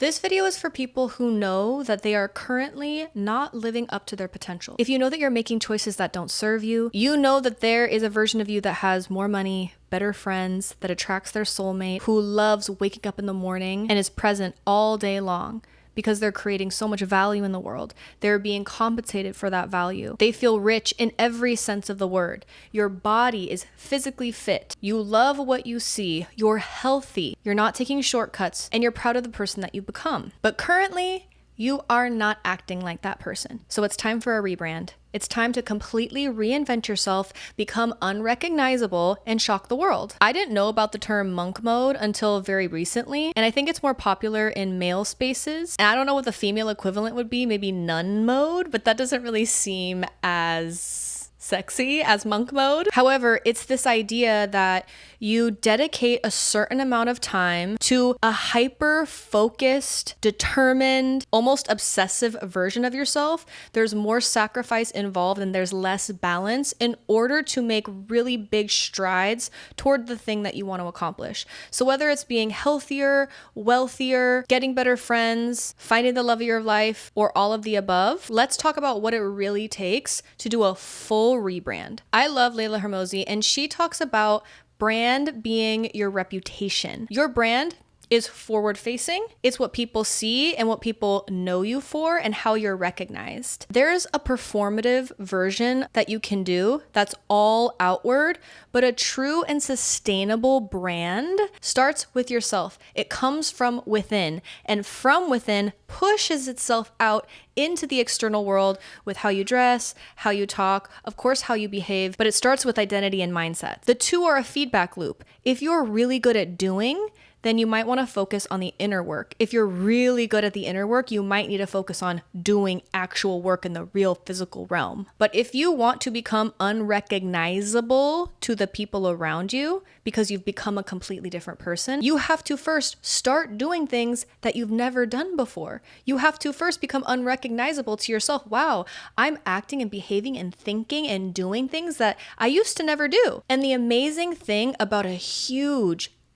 This video is for people who know that they are currently not living up to their potential. If you know that you're making choices that don't serve you, you know that there is a version of you that has more money, better friends, that attracts their soulmate, who loves waking up in the morning and is present all day long because they're creating so much value in the world. They're being compensated for that value. They feel rich in every sense of the word. Your body is physically fit. You love what you see. You're healthy. You're not taking shortcuts, and you're proud of the person that you've become. But currently, you are not acting like that person. So it's time for a rebrand. It's time to completely reinvent yourself, become unrecognizable, and shock the world. I didn't know about the term monk mode until very recently, and I think it's more popular in male spaces. And I don't know what the female equivalent would be, maybe nun mode, but that doesn't really seem as sexy as monk mode. However, it's this idea that you dedicate a certain amount of time to a hyper-focused, determined, almost obsessive version of yourself. There's more sacrifice involved and there's less balance in order to make really big strides toward the thing that you want to accomplish. So whether it's being healthier, wealthier, getting better friends, finding the love of your life, or all of the above, let's talk about what it really takes to do a full rebrand. I love Layla Hermosi, and she talks about brand being your reputation. Your brand is forward facing. It's what people see and what people know you for and how you're recognized. There's a performative version that you can do that's all outward, but a true and sustainable brand starts with yourself. It comes from within, and from within pushes itself out into the external world with how you dress, how you talk, of course, how you behave, but it starts with identity and mindset. The two are a feedback loop. If you're really good at doing, then you might want to focus on the inner work. If you're really good at the inner work, you might need to focus on doing actual work in the real physical realm. But if you want to become unrecognizable to the people around you because you've become a completely different person, you have to first start doing things that you've never done before. You have to first become unrecognizable to yourself. Wow, I'm acting and behaving and thinking and doing things that I used to never do. And the amazing thing about a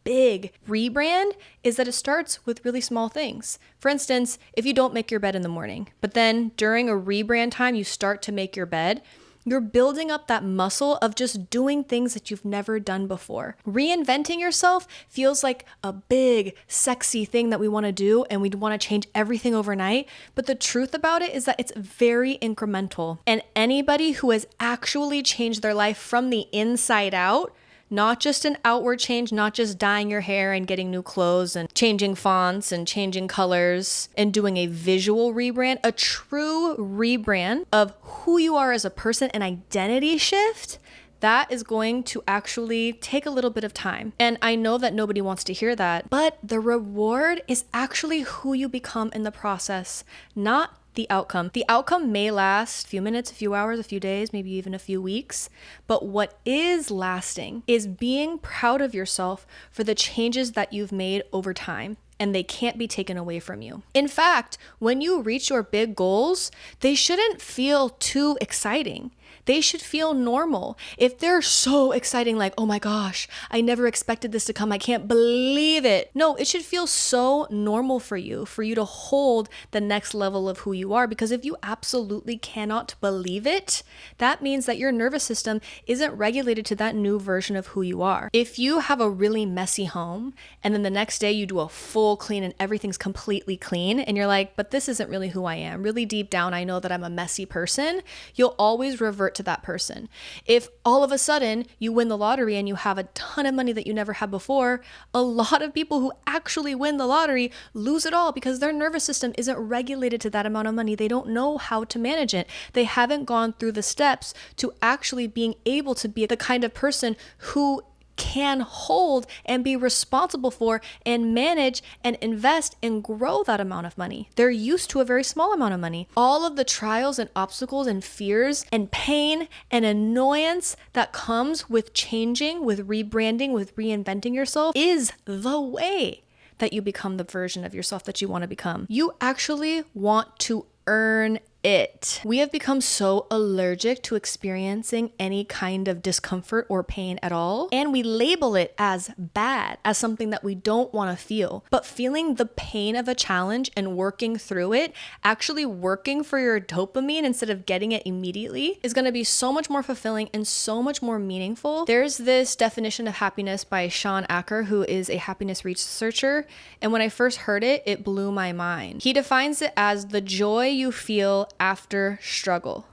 big rebrand is that it starts with really small things. For instance, if you don't make your bed in the morning, but then during a rebrand time, you start to make your bed, you're building up that muscle of just doing things that you've never done before. Reinventing yourself feels like a big, sexy thing that we want to do, and we want to change everything overnight. But the truth about it is that it's very incremental. And anybody who has actually changed their life from the inside out, not just an outward change, not just dyeing your hair and getting new clothes and changing fonts and changing colors and doing a visual rebrand, a true rebrand of who you are as a person, an identity shift, that is going to actually take a little bit of time. And I know that nobody wants to hear that, but the reward is actually who you become in the process, not the outcome. The outcome may last a few minutes, a few hours, a few days, maybe even a few weeks. But what is lasting is being proud of yourself for the changes that you've made over time, and they can't be taken away from you. In fact, when you reach your big goals, they shouldn't feel too exciting. They should feel normal. If they're so exciting, like, oh my gosh, I never expected this to come, I can't believe it. No, it should feel so normal for you to hold the next level of who you are. Because if you absolutely cannot believe it, that means that your nervous system isn't regulated to that new version of who you are. If you have a really messy home and then the next day you do a full clean and everything's completely clean and you're like, but this isn't really who I am. Really deep down, I know that I'm a messy person. You'll always revert to that person. If all of a sudden you win the lottery and you have a ton of money that you never had before, a lot of people who actually win the lottery lose it all because their nervous system isn't regulated to that amount of money. They don't know how to manage it. They haven't gone through the steps to actually being able to be the kind of person who can hold and be responsible for and manage and invest and grow that amount of money. They're used to a very small amount of money. All of the trials and obstacles and fears and pain and annoyance that comes with changing, with rebranding, with reinventing yourself is the way that you become the version of yourself that you want to become. You actually want to earn it. We have become so allergic to experiencing any kind of discomfort or pain at all, and we label it as bad, as something that we don't want to feel. But feeling the pain of a challenge and working through it, actually working for your dopamine instead of getting it immediately, is going to be so much more fulfilling and so much more meaningful. There's this definition of happiness by Sean Acker, who is a happiness researcher, and when I first heard it, it blew my mind. He defines it as the joy you feel after struggle.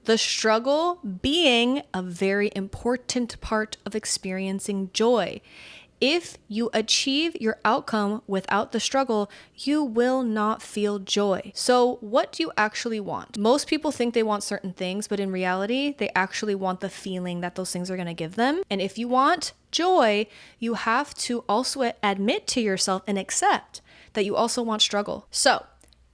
The struggle being a very important part of experiencing joy. If you achieve your outcome without the struggle, you will not feel joy. So what do you actually want? Most people think they want certain things, but in reality, they actually want the feeling that those things are going to give them. And if you want joy, you have to also admit to yourself and accept that you also want struggle. So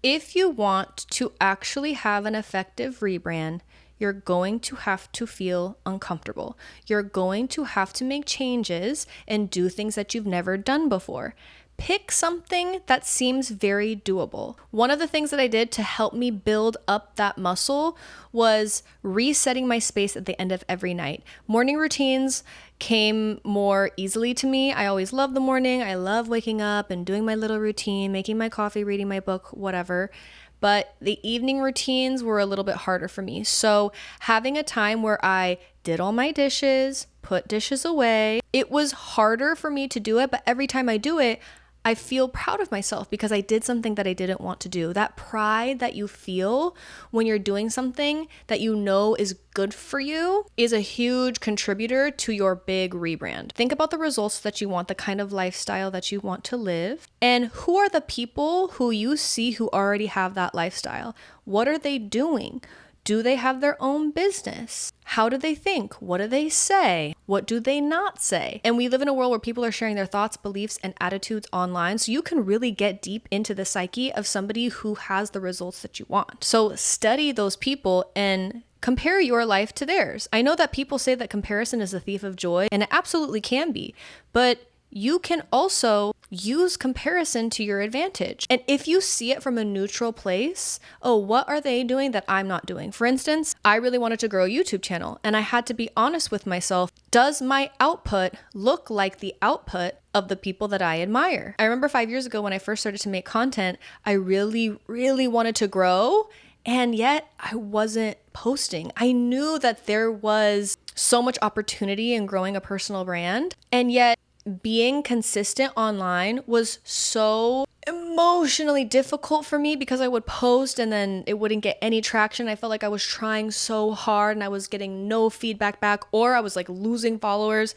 if you want to actually have an effective rebrand, you're going to have to feel uncomfortable. You're going to have to make changes and do things that you've never done before. Pick something that seems very doable. One of the things that I did to help me build up that muscle was resetting my space at the end of every night. Morning routines came more easily to me. I always love the morning. I love waking up and doing my little routine, making my coffee, reading my book, whatever. But the evening routines were a little bit harder for me. So having a time where I did all my dishes, put dishes away, it was harder for me to do it. But every time I do it, I feel proud of myself because I did something that I didn't want to do. That pride that you feel when you're doing something that you know is good for you is a huge contributor to your big rebrand. Think about the results that you want, the kind of lifestyle that you want to live, and who are the people who you see who already have that lifestyle? What are they doing? Do they have their own business? How do they think? What do they say? What do they not say? And we live in a world where people are sharing their thoughts, beliefs, and attitudes online. So you can really get deep into the psyche of somebody who has the results that you want. So study those people and compare your life to theirs. I know that people say that comparison is a thief of joy, and it absolutely can be, but you can also use comparison to your advantage. And if you see it from a neutral place, oh, what are they doing that I'm not doing? For instance, I really wanted to grow a YouTube channel, and I had to be honest with myself. Does my output look like the output of the people that I admire? I remember 5 years ago when I first started to make content, I really, really wanted to grow, and yet I wasn't posting. I knew that there was so much opportunity in growing a personal brand, and yet being consistent online was so emotionally difficult for me because I would post and then it wouldn't get any traction. I felt like I was trying so hard and I was getting no feedback back, or I was like losing followers.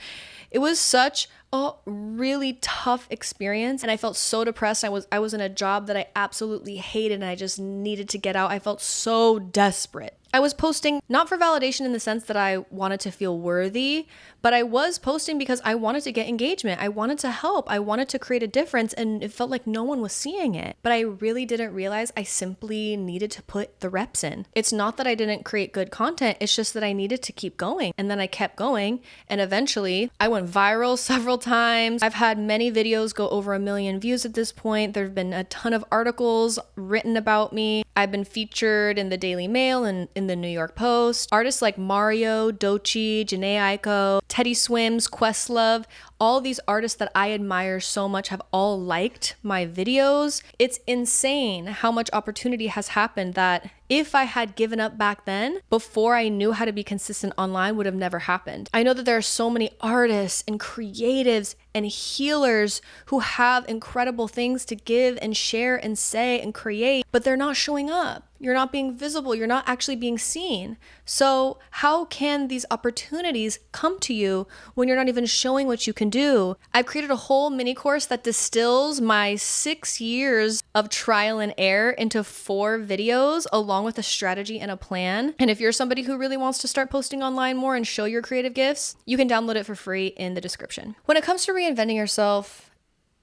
It was such a really tough experience, and I felt so depressed. I was in a job that I absolutely hated and I just needed to get out. I felt so desperate. I was posting not for validation in the sense that I wanted to feel worthy, but I was posting because I wanted to get engagement. I wanted to help. I wanted to create a difference, and it felt like no one was seeing it. But I really didn't realize I simply needed to put the reps in. It's not that I didn't create good content. It's just that I needed to keep going. And then I kept going, and eventually I went viral several times. I've had many videos go over 1 million views at this point. There have been a ton of articles written about me. I've been featured in the Daily Mail and in the New York Post. Artists like Mario, Doechii, Janae Aiko, Teddy Swims, Questlove, all these artists that I admire so much have all liked my videos. It's insane how much opportunity has happened that if I had given up back then, before I knew how to be consistent online, would have never happened. I know that there are so many artists and creatives and healers who have incredible things to give and share and say and create, but they're not showing up. You're not being visible. You're not actually being seen. So how can these opportunities come to you when you're not even showing what you can do? I've created a whole mini course that distills my 6 years of trial and error into 4 videos, along with a strategy and a plan. And if you're somebody who really wants to start posting online more and show your creative gifts, you can download it for free in the description. When it comes to reinventing yourself,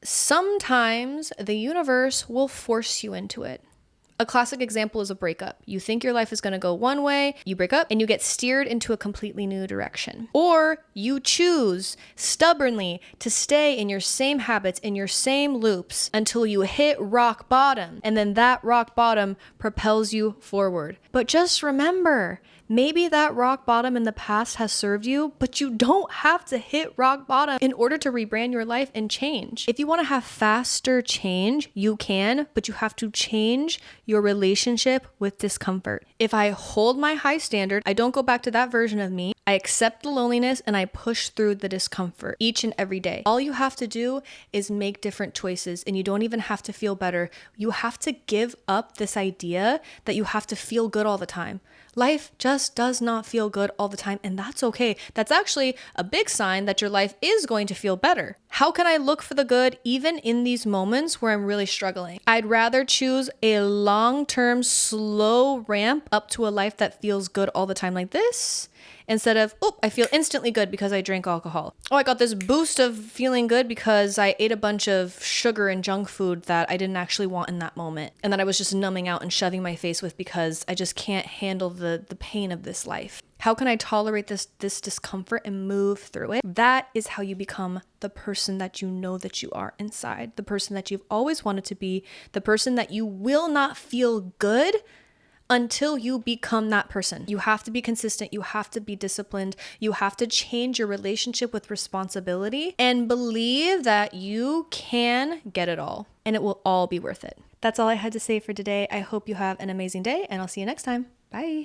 sometimes the universe will force you into it. A classic example is a breakup. You think your life is going to go one way, you break up, and you get steered into a completely new direction. Or you choose stubbornly to stay in your same habits, in your same loops until you hit rock bottom, and then that rock bottom propels you forward. But just remember, maybe that rock bottom in the past has served you, but you don't have to hit rock bottom in order to rebrand your life and change. If you want to have faster change, you can, but you have to change your relationship with discomfort. If I hold my high standard, I don't go back to that version of me. I accept the loneliness and I push through the discomfort each and every day. All you have to do is make different choices, and you don't even have to feel better. You have to give up this idea that you have to feel good all the time. Life just does not feel good all the time, and that's okay. That's actually a big sign that your life is going to feel better. How can I look for the good even in these moments where I'm really struggling? I'd rather choose a long-term, slow ramp up to a life that feels good all the time like this, instead of, oh, I feel instantly good because I drank alcohol. Oh, I got this boost of feeling good because I ate a bunch of sugar and junk food that I didn't actually want in that moment, and that I was just numbing out and shoving my face with because I just can't handle the pain of this life. How can I tolerate this discomfort and move through it? That is how you become the person that you know that you are inside, the person that you've always wanted to be, the person that you will not feel good until you become that person. You have to be consistent. You have to be disciplined. You have to change your relationship with responsibility and believe that you can get it all, and it will all be worth it. That's all I had to say for today. I hope you have an amazing day, and I'll see you next time. Bye.